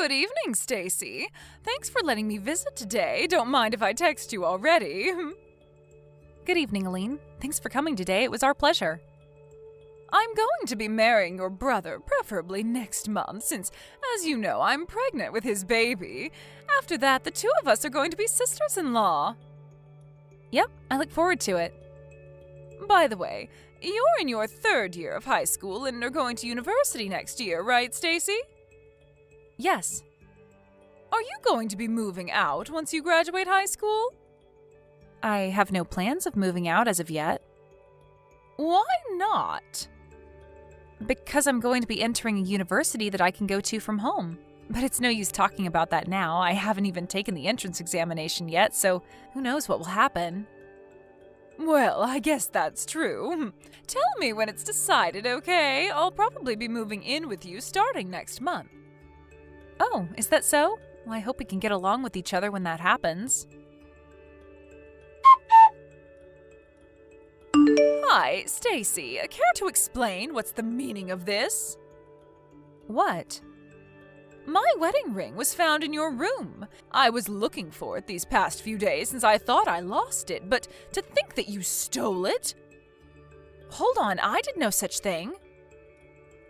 Good evening, Stacy. Thanks for letting me visit today. Don't mind if I text you already. Good evening, Aline. Thanks for coming today. It was our pleasure. I'm going to be marrying your brother, preferably next month, since, as you know, I'm pregnant with his baby. After that, the two of us are going to be sisters-in-law. Yep, I look forward to it. By the way, you're in your 3rd year of high school and are going to university next year, right, Stacy? Yes. Are you going to be moving out once you graduate high school? I have no plans of moving out as of yet. Why not? Because I'm going to be entering a university that I can go to from home. But it's no use talking about that now. I haven't even taken the entrance examination yet, so who knows what will happen. Well, I guess that's true. Tell me when it's decided, okay? I'll probably be moving in with you starting next month. Oh, is that so? Well, I hope we can get along with each other when that happens. Hi, Stacy. Care to explain what's the meaning of this? What? My wedding ring was found in your room. I was looking for it these past few days since I thought I lost it, but to think that you stole it? Hold on, I did no such thing.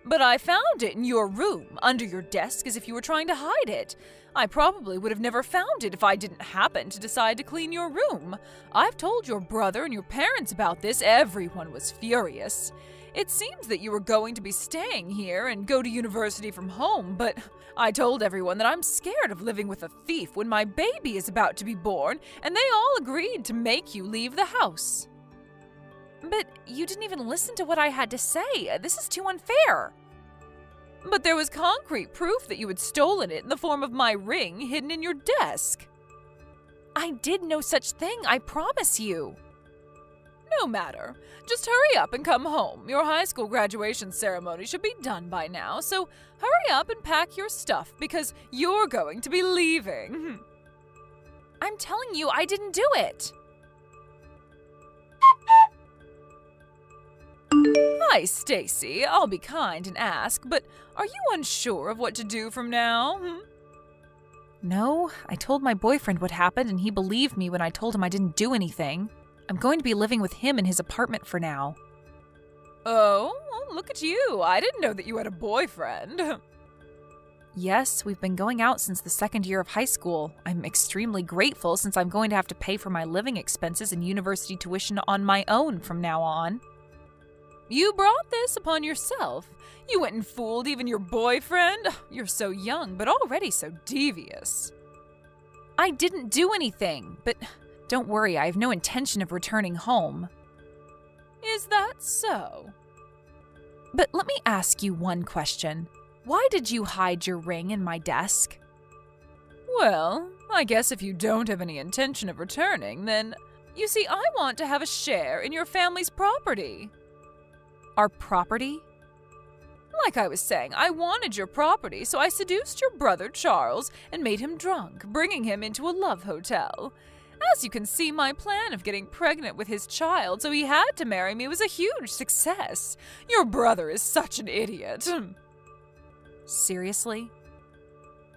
But I found it in your room, under your desk, as if you were trying to hide it. I probably would have never found it if I didn't happen to decide to clean your room. I've told your brother and your parents about this. Everyone was furious. It seems that you were going to be staying here and go to university from home, but I told everyone that I'm scared of living with a thief when my baby is about to be born, and they all agreed to make you leave the house. But you didn't even listen to what I had to say. This is too unfair. But there was concrete proof that you had stolen it in the form of my ring hidden in your desk. I did no such thing, I promise you. No matter. Just hurry up and come home. Your high school graduation ceremony should be done by now, so hurry up and pack your stuff because you're going to be leaving. I'm telling you, I didn't do it. Hi, Stacy. I'll be kind and ask, but are you unsure of what to do from now? No, I told my boyfriend what happened and he believed me when I told him I didn't do anything. I'm going to be living with him in his apartment for now. Oh, well, look at you. I didn't know that you had a boyfriend. Yes, we've been going out since the 2nd year of high school. I'm extremely grateful since I'm going to have to pay for my living expenses and university tuition on my own from now on. You brought this upon yourself. You went and fooled even your boyfriend. You're so young, but already so devious. I didn't do anything, but don't worry, I have no intention of returning home. Is that so? But let me ask you one question. Why did you hide your ring in my desk? Well, I guess if you don't have any intention of returning, then, you see, I want to have a share in your family's property. Our property? Like I was saying, I wanted your property, so I seduced your brother Charles and made him drunk, bringing him into a love hotel. As you can see, my plan of getting pregnant with his child so he had to marry me was a huge success. Your brother is such an idiot. Seriously?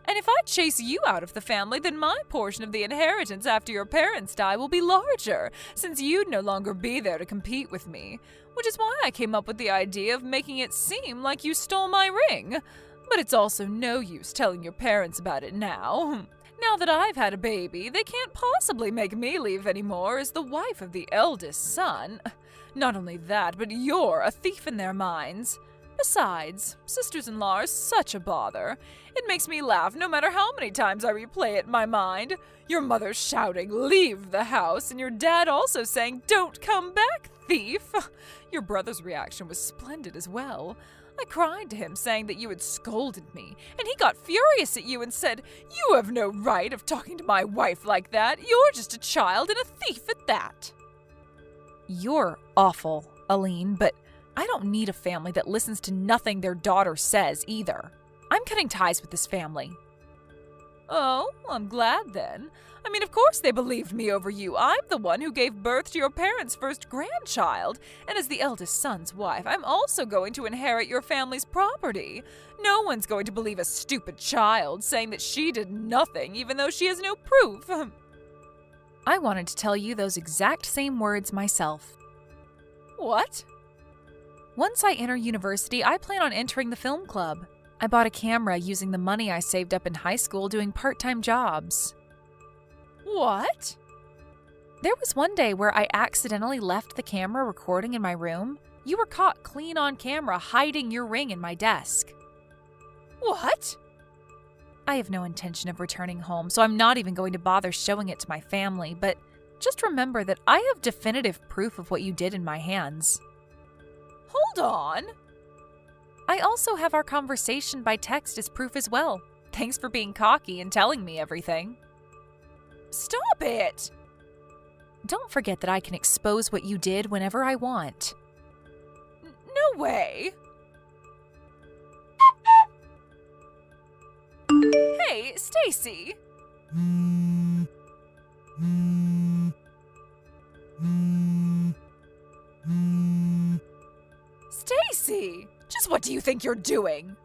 And if I chase you out of the family, then my portion of the inheritance after your parents die will be larger, since you'd no longer be there to compete with me. Which is why I came up with the idea of making it seem like you stole my ring. But it's also no use telling your parents about it now. Now that I've had a baby, they can't possibly make me leave anymore as the wife of the eldest son. Not only that, but you're a thief in their minds. Besides, sisters-in-law are such a bother. It makes me laugh no matter how many times I replay it in my mind. Your mother shouting, "Leave the house," and your dad also saying, "Don't come back, thief." Your brother's reaction was splendid as well. I cried to him saying that you had scolded me, and he got furious at you and said, "You have no right of talking to my wife like that. You're just a child and a thief at that." You're awful, Aline, but I don't need a family that listens to nothing their daughter says either. I'm cutting ties with this family. Oh, I'm glad then. I mean, of course they believed me over you. I'm the one who gave birth to your parents' first grandchild, and as the eldest son's wife, I'm also going to inherit your family's property. No one's going to believe a stupid child saying that she did nothing, even though she has no proof. I wanted to tell you those exact same words myself. What? Once I enter university, I plan on entering the film club. I bought a camera using the money I saved up in high school doing part-time jobs. What? There was one day where I accidentally left the camera recording in my room. You were caught clean on camera hiding your ring in my desk. What? I have no intention of returning home, so I'm not even going to bother showing it to my family, but just remember that I have definitive proof of what you did in my hands. Hold on. I also have our conversation by text as proof as well. Thanks for being cocky and telling me everything. Stop it! Don't forget that I can expose what you did whenever I want. No way! Hey, Stacy! Stacy! Just what do you think you're doing?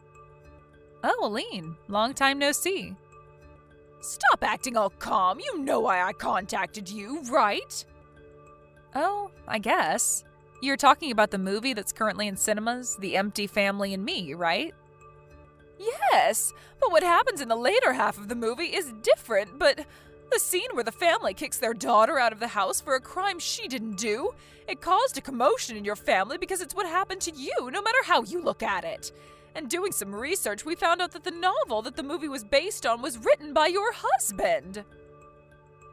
Oh, Aline, long time no see. Stop acting all calm. You know why I contacted you, right? Oh, I guess. You're talking about the movie that's currently in cinemas, The Empty Family and Me, right? Yes, but what happens in the later half of the movie is different, but the scene where the family kicks their daughter out of the house for a crime she didn't do, it caused a commotion in your family because it's what happened to you, no matter how you look at it. And doing some research, we found out that the novel that the movie was based on was written by your husband.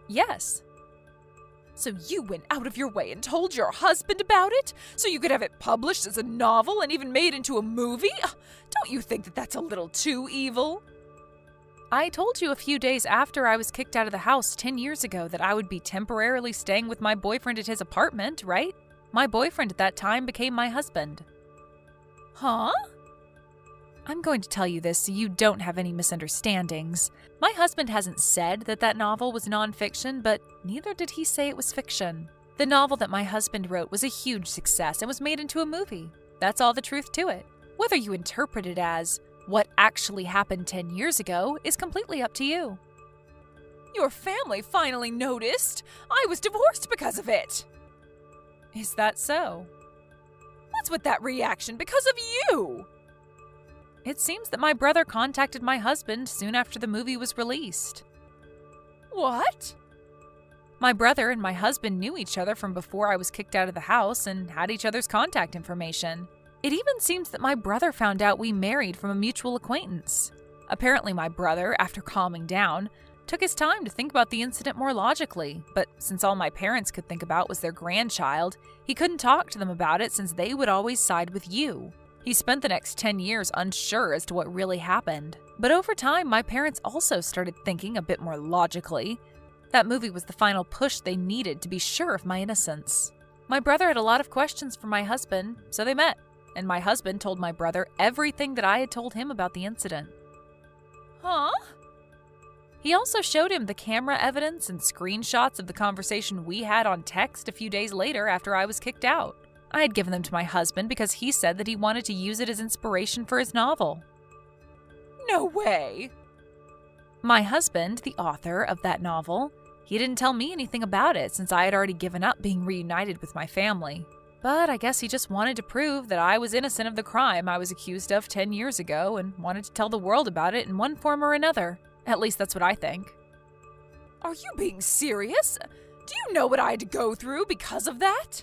Yes. So you went out of your way and told your husband about it? So you could have it published as a novel and even made into a movie? Don't you think that that's a little too evil? I told you a few days after I was kicked out of the house 10 years ago that I would be temporarily staying with my boyfriend at his apartment, right? My boyfriend at that time became my husband. Huh? I'm going to tell you this so you don't have any misunderstandings. My husband hasn't said that that novel was nonfiction, but neither did he say it was fiction. The novel that my husband wrote was a huge success and was made into a movie. That's all the truth to it. Whether you interpret it as what actually happened 10 years ago is completely up to you. Your family finally noticed. I was divorced because of it. Is that so? What's with that reaction? Because of you! It seems that my brother contacted my husband soon after the movie was released. What? My brother and my husband knew each other from before I was kicked out of the house and had each other's contact information. It even seems that my brother found out we married from a mutual acquaintance. Apparently my brother, after calming down, took his time to think about the incident more logically, but since all my parents could think about was their grandchild, he couldn't talk to them about it since they would always side with you. He spent the next 10 years unsure as to what really happened. But over time, my parents also started thinking a bit more logically. That movie was the final push they needed to be sure of my innocence. My brother had a lot of questions for my husband, so they met, and my husband told my brother everything that I had told him about the incident. Huh? He also showed him the camera evidence and screenshots of the conversation we had on text a few days later after I was kicked out. I had given them to my husband because he said that he wanted to use it as inspiration for his novel. No way! My husband, the author of that novel, he didn't tell me anything about it since I had already given up being reunited with my family. But I guess he just wanted to prove that I was innocent of the crime I was accused of 10 years ago and wanted to tell the world about it in one form or another. At least that's what I think. Are you being serious? Do you know what I had to go through because of that?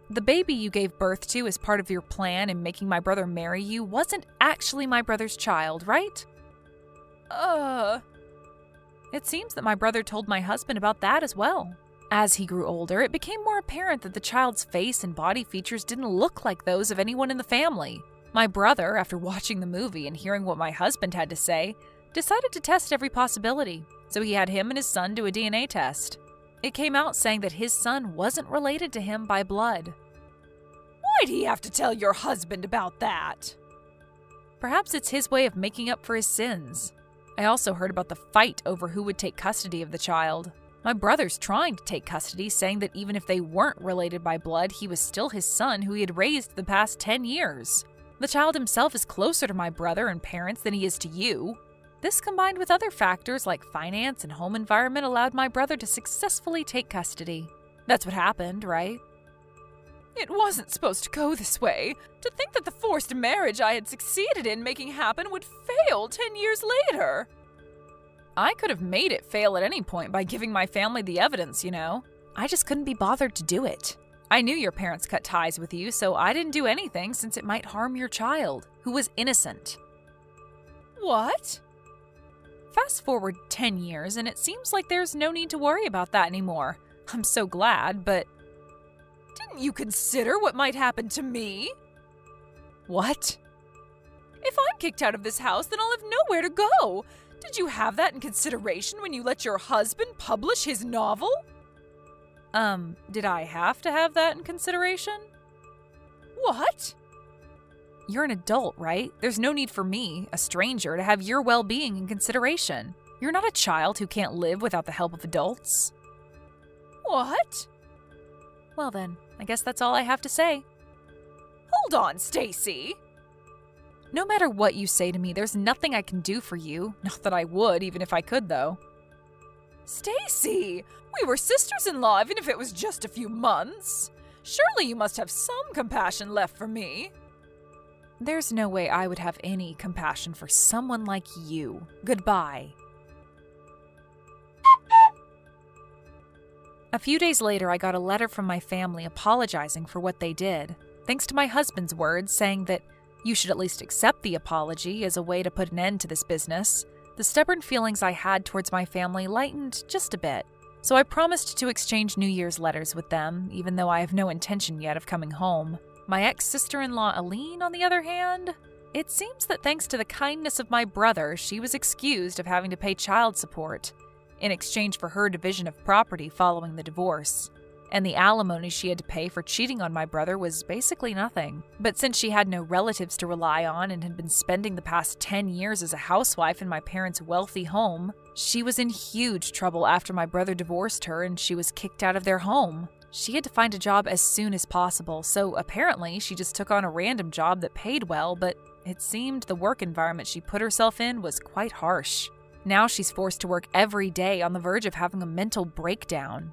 The baby you gave birth to as part of your plan in making my brother marry you wasn't actually my brother's child, right? It seems that my brother told my husband about that as well. As he grew older, it became more apparent that the child's face and body features didn't look like those of anyone in the family. My brother, after watching the movie and hearing what my husband had to say, decided to test every possibility, so he had him and his son do a DNA test. It came out saying that his son wasn't related to him by blood. Why'd he have to tell your husband about that? Perhaps it's his way of making up for his sins. I also heard about the fight over who would take custody of the child. My brother's trying to take custody, saying that even if they weren't related by blood, he was still his son who he had raised the past 10 years. The child himself is closer to my brother and parents than he is to you. This, combined with other factors like finance and home environment, allowed my brother to successfully take custody. That's what happened, right? It wasn't supposed to go this way. To think that the forced marriage I had succeeded in making happen would fail 10 years later. I could have made it fail at any point by giving my family the evidence, you know. I just couldn't be bothered to do it. I knew your parents cut ties with you, so I didn't do anything since it might harm your child, who was innocent. What? Fast forward 10 years, and it seems like there's no need to worry about that anymore. I'm so glad, but... Didn't you consider what might happen to me? What? If I'm kicked out of this house, then I'll have nowhere to go. Did you have that in consideration when you let your husband publish his novel? Did I have to have that in consideration? What? You're an adult, right? There's no need for me, a stranger, to have your well-being in consideration. You're not a child who can't live without the help of adults. What? Well then, I guess that's all I have to say. Hold on, Stacy. No matter what you say to me, there's nothing I can do for you. Not that I would, even if I could, though. Stacy, we were sisters-in-law even if it was just a few months. Surely you must have some compassion left for me. There's no way I would have any compassion for someone like you. Goodbye. A few days later, I got a letter from my family apologizing for what they did, thanks to my husband's words saying that you should at least accept the apology as a way to put an end to this business. The stubborn feelings I had towards my family lightened just a bit, so I promised to exchange New Year's letters with them, even though I have no intention yet of coming home. My ex-sister-in-law Aline, on the other hand, it seems that thanks to the kindness of my brother, she was excused of having to pay child support in exchange for her division of property following the divorce. And the alimony she had to pay for cheating on my brother was basically nothing. But since she had no relatives to rely on and had been spending the past 10 years as a housewife in my parents' wealthy home, she was in huge trouble after my brother divorced her and she was kicked out of their home. She had to find a job as soon as possible, so apparently she just took on a random job that paid well, but it seemed the work environment she put herself in was quite harsh. Now she's forced to work every day on the verge of having a mental breakdown.